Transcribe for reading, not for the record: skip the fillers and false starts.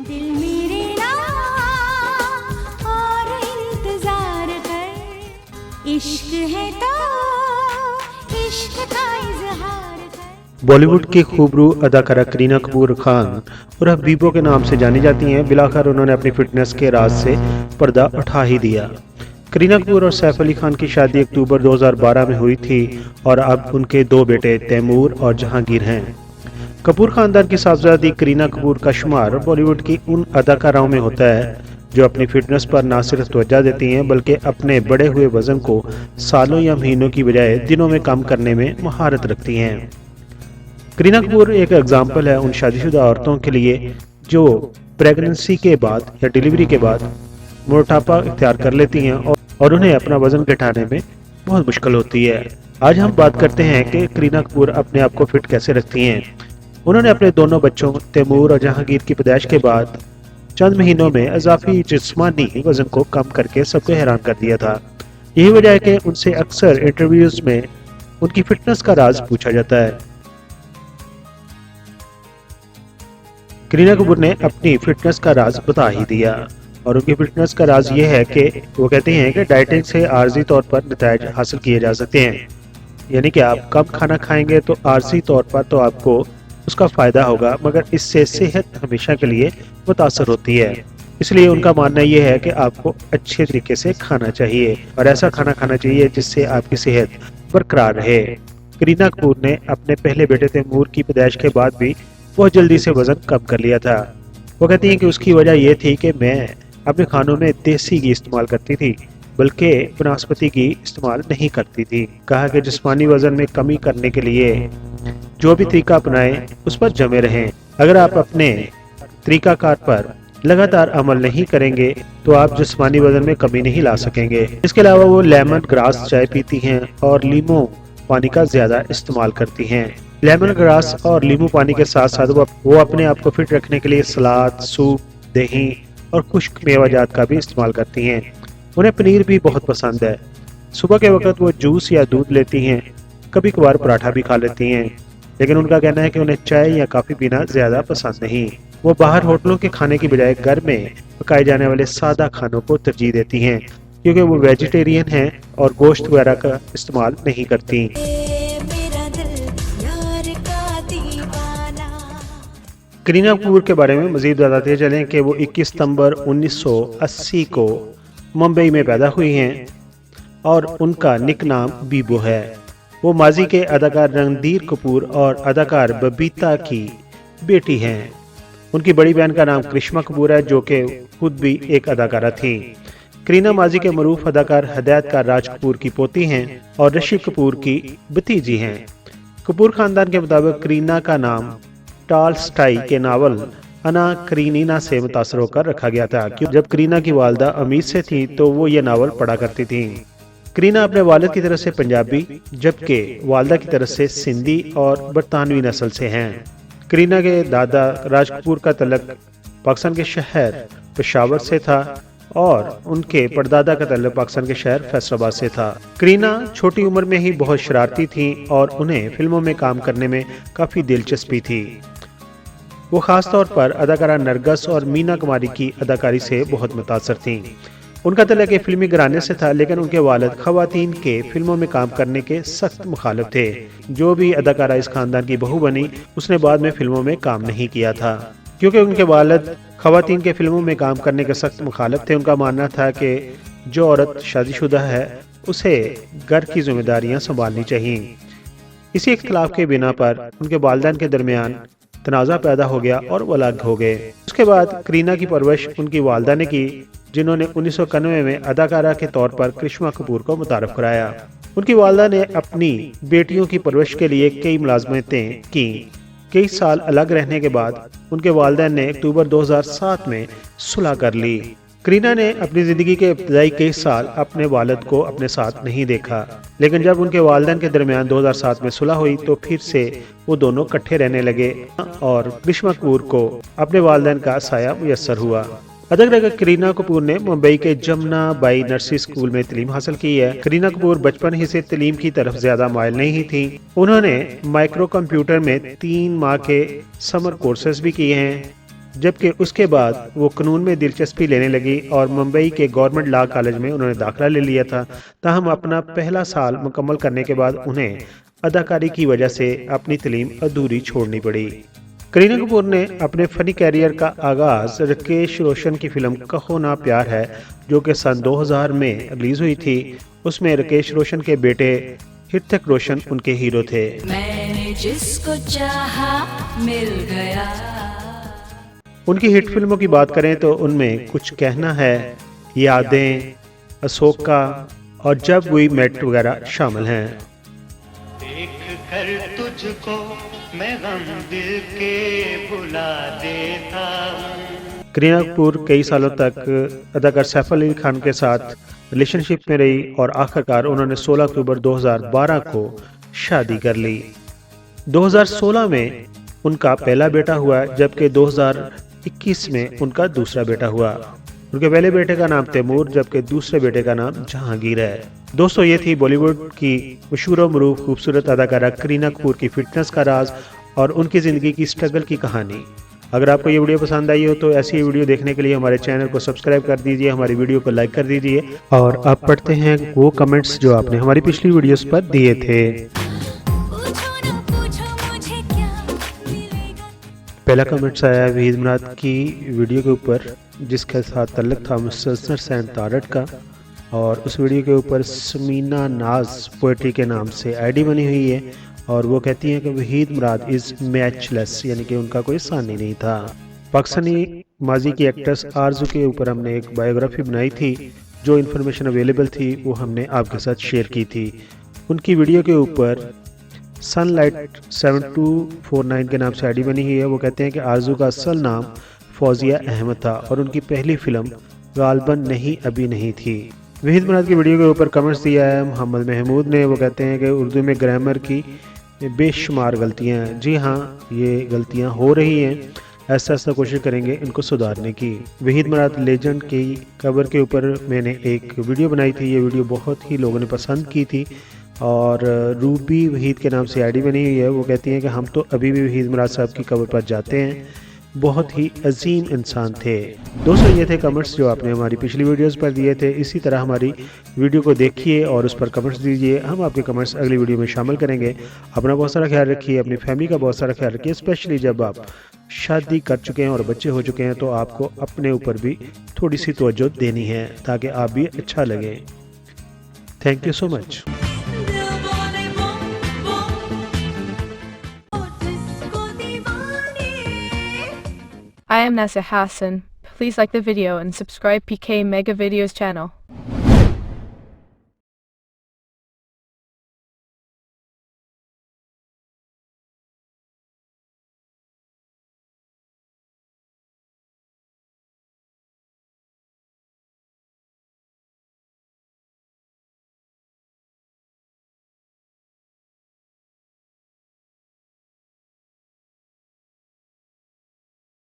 दिल मेरे नाम और इंतजार कर, इश्क है तो इश्क का इजहार कर। बॉलीवुड की खूबरू अदाकारा करीना कपूर खान और बीबो के नाम से जानी जाती हैं। बिलाखिर उन्होंने अपनी फिटनेस के राज से पर्दा उठा ही दिया। करीना कपूर और सैफ अली खान की शादी अक्टूबर 2012 में हुई थी और अब उनके दो बेटे तैमूर और जहांगीर हैं। कपूर खानदान की साहबजादी करीना कपूर का शुमार बॉलीवुड की उन अदाकाराओं में होता है जो अपनी फिटनेस पर न सिर्फ तवज्जो देती हैं बल्कि अपने बढ़े हुए वजन को सालों या महीनों की बजाय दिनों में कम करने में महारत रखती हैं। करीना कपूर एक एग्जाम्पल है उन शादीशुदा औरतों के लिए जो प्रेगनेंसी के बाद या डिलीवरी के बाद मोटापा इख्तियार कर लेती हैं और उन्हें अपना वजन घटाने में बहुत मुश्किल होती है। आज हम बात करते हैं कि करीना कपूर अपने आप को फिट कैसे रखती हैं। उन्होंने अपने दोनों बच्चों तैमूर और जहांगीर की पैदाइश के बाद चंद महीनों में इजाफी जिस्मानी वजन को कम करके सबको हैरान कर दिया था। यही वजह है कि उनसे अक्सर इंटरव्यूज में उनकी फिटनेस का राज पूछा जाता है। करीना कपूर ने अपनी फिटनेस का राज बता ही दिया और उनकी फिटनेस का राज ये है कि वो कहते हैं कि डाइटिंग से आर्जी तौर पर नताइज हासिल किए जा सकते हैं। यानी कि आप कम खाना खाएंगे तो आर्जी तौर पर तो आपको उसका फायदा होगा, मगर इससे सेहत हमेशा के लिए मुतासर होती है। इसलिए उनका मानना यह है कि आपको अच्छे तरीके से खाना चाहिए और ऐसा खाना खाना चाहिए जिससे आपकी सेहत बरकरार रहे। करीना कपूर ने अपने पहले बेटे तैमूर की पैदाइश के बाद भी बहुत जल्दी से वजन कम कर लिया था। वो कहती हैं कि उसकी वजह यह थी कि मैं अपने खानों में देसी घी इस्तेमाल करती थी बल्कि वनस्पति घी इस्तेमाल नहीं करती थी। कहा कि जिस्मानी वजन में कमी करने के लिए जो भी तरीका अपनाएं उस पर जमे रहें। अगर आप अपने तरीकाकार पर लगातार अमल नहीं करेंगे तो आप जिस्मानी वजन में कमी नहीं ला सकेंगे। इसके अलावा वो लेमन ग्रास चाय पीती हैं और लीमू पानी का ज्यादा इस्तेमाल करती हैं। लेमन ग्रास और लीमू पानी के साथ साथ वो अपने आप को फिट रखने के लिए सलाद, सूप, दही और खुश्क मेवाजात का भी इस्तेमाल करती हैं। उन्हें पनीर भी बहुत पसंद है। सुबह के वक्त वो जूस या दूध लेती हैं, कभी कभार पराठा भी खा लेती हैं, लेकिन उनका कहना है कि उन्हें चाय या कॉफी पीना ज्यादा पसंद नहीं। वो बाहर होटलों के खाने की बजाय घर में पकाए जाने वाले सादा खानों को तरजीह देती हैं क्योंकि वो वेजिटेरियन हैं और गोश्त वगैरह का इस्तेमाल नहीं करती। करीना कपूर के बारे में मजीद बताते चलें कि वो 21 सितंबर 1980 को मुंबई में पैदा हुई हैं और उनका निक नाम बीबो है। वो माजी के अदाकार रणधीर कपूर और अदाकार बबीता की बेटी हैं। उनकी बड़ी बहन का नाम करिश्मा कपूर है जो कि खुद भी एक अदाकारा थी। करीना माजी के मरूफ अदाकार हदायतकार राज कपूर की पोती हैं और ऋषि कपूर की भतीजी हैं। कपूर खानदान के मुताबिक करीना का नाम टॉलस्टॉय के नावल अना करीनीना से मुतासर होकर रखा गया था। जब करीना की वालदा अमीर से थी तो वो ये नावल पढ़ा करती थी। करीना अपने वालिद की तरफ से पंजाबी जबकि वालदा की तरफ से सिंधी और बरतानवी नस्ल से हैं। करीना के दादा राज कपूर का तल्लुक पाकिस्तान के शहर पेशावर से था और उनके परदादा का तल्लुक पाकिस्तान के शहर फैसलाबाद से था। करीना छोटी उम्र में ही बहुत शरारती थी और उन्हें फिल्मों में काम करने में काफ़ी दिलचस्पी थी। वो खास तौर पर अदाकारा नरगस और मीना कुमारी की अदाकारी से बहुत मुतासर थीं। उनका तल्लुक एक फिल्मी घराने से था लेकिन उनके वालिद खवातीन के फिल्मों में काम करने के सख्त मुखालिफ थे। जो भी अदाकारा इस खानदान की बहू बनी उसने बाद में फिल्मों में काम नहीं किया था क्योंकि उनके वालिद खवातीन के फिल्मों में काम करने के सख्त मुखालिफ थे। उनका मानना था कि जो औरत शादीशुदा है उसे घर की जिम्मेदारियां संभालनी चाहिए। इसी इख्तिलाफ के बिना पर उनके वालिदैन के दरमियान तनाज़ा पैदा हो गया और वो अलग हो गए। उसके बाद करीना की परवरिश उनकी वालदा ने की जिन्होंने 1991 में अदाकारा के तौर पर करिश्मा कपूर को मुतारफ कराया। उनकी वालदा ने अपनी बेटियों की परवरिश के लिए कई मुलाजमतें की। कई साल अलग रहने के बाद उनके वालिदैन ने अक्टूबर 2007 में सुलह कर ली। करीना ने अपनी जिंदगी के इब्तदाई कई साल अपने वालिद को अपने साथ नहीं देखा, लेकिन जब उनके वालिदैन के दरमियान 2007 में सुलह हुई तो फिर से वो दोनों इकट्ठे रहने लगे और करिश्मा कपूर को अपने वालिदैन का साया मुयस्सर हुआ। अदाकारा करीना कपूर ने मुंबई के जमुना बाई नर्सरी स्कूल में तालीम हासिल की है। करीना कपूर बचपन ही से तालीम की तरफ ज्यादा माइल नहीं थी। उन्होंने माइक्रो कंप्यूटर में 3 माह के समर कोर्सेज भी किए हैं, जबकि उसके बाद वो कानून में दिलचस्पी लेने लगी और मुंबई के गवर्नमेंट लॉ कॉलेज में उन्होंने दाखिला ले लिया था। ताहम अपना पहला साल मुकम्मल करने के बाद उन्हें अदाकारी की वजह से अपनी तालीम अधूरी छोड़नी पड़ी। करीना कपूर ने अपने फनी कैरियर का आगाज राकेश रोशन की फिल्म कहो ना प्यार है, जो कि सन 2000 में रिलीज हुई थी। उसमें राकेश रोशन के बेटे ऋतिक रोशन उनके हीरो थे। मैंने जिसको चाहा मिल गया। उनकी हिट फिल्मों की बात करें तो उनमें कुछ कहना है, यादें, अशोका और जब वी मेट वगैरह शामिल हैं। देख कर तुझको मैं गम दिल के भुला देता हूँ। करीना कपूर कई सालों तक अदाकार सैफ अली खान के साथ रिलेशनशिप में रही और आखिरकार उन्होंने 16 अक्टूबर 2012 को शादी कर ली। 2016 में उनका पहला बेटा हुआ, जबकि 2021 में उनका दूसरा बेटा हुआ। उनके पहले बेटे का नाम तैमूर, जबकि दूसरे बेटे का नाम जहांगीर है। दोस्तों, ये थी बॉलीवुड की मशहूर और मरूफ खूबसूरत अदाकारा करीना कपूर की फिटनेस का राज और उनकी ज़िंदगी की स्ट्रगल की कहानी। अगर आपको ये वीडियो पसंद आई हो तो ऐसी वीडियो देखने के लिए हमारे चैनल को सब्सक्राइब कर दीजिए, हमारी वीडियो को लाइक कर दीजिए और आप पढ़ते हैं वो कमेंट्स जो आपने हमारी पिछली वीडियोस पर दिए थे। पहला कमेंट्स आया वहीद मुराद की वीडियो के ऊपर, जिसके साथ तल्लुक़ था मुसलसल सैन तारट का, और उस वीडियो के ऊपर समीना नाज पोएट्री के नाम से आईडी बनी हुई है और वो कहती हैं कि वहीद मुराद इज़ मैचलेस, यानी कि उनका कोई सानी नहीं था। पाकिस्तानी माजी की एक्ट्रेस आरजू के ऊपर हमने एक बायोग्राफी बनाई थी, जो इन्फॉर्मेशन अवेलेबल थी वो हमने आपके साथ शेयर की थी। उनकी वीडियो के ऊपर सनलाइट 7249 के नाम से आईडी बनी हुई है। वो कहते हैं कि आरजू का असल नाम फौजिया अहमद था और उनकी पहली फिल्म गालबन नहीं अभी नहीं थी। वहीद मुराद की वीडियो के ऊपर कमेंट्स दिया है मोहम्मद महमूद ने। वो कहते हैं कि उर्दू में ग्रामर की बेशुमार गलतियां हैं। जी हाँ, ये गलतियां हो रही हैं, ऐसा कोशिश करेंगे इनको सुधारने की। वहीद मुराद लेजेंड की कवर के ऊपर मैंने एक वीडियो बनाई थी। ये वीडियो बहुत ही लोगों ने पसंद की थी और रूबी वहीद के नाम से आईडी बनी हुई है। वो कहती हैं कि हम तो अभी भी वहीद मुराद साहब की कवर पर जाते हैं, बहुत ही अजीम इंसान थे। दोस्तों, ये थे कमेंट्स जो आपने हमारी पिछली वीडियोस पर दिए थे। इसी तरह हमारी वीडियो को देखिए और उस पर कमेंट्स दीजिए। हम आपके कमेंट्स अगली वीडियो में शामिल करेंगे। अपना बहुत सारा ख्याल रखिए, अपनी फैमिली का बहुत सारा ख्याल रखिए, स्पेशली जब आप शादी कर चुके हैं और बच्चे हो चुके हैं तो आपको अपने ऊपर भी थोड़ी सी तवज्जो देनी है ताकि आप भी अच्छा लगे। Thank you so much. I am Nasser Hassan. Please like the video and subscribe PK Mega Videos channel.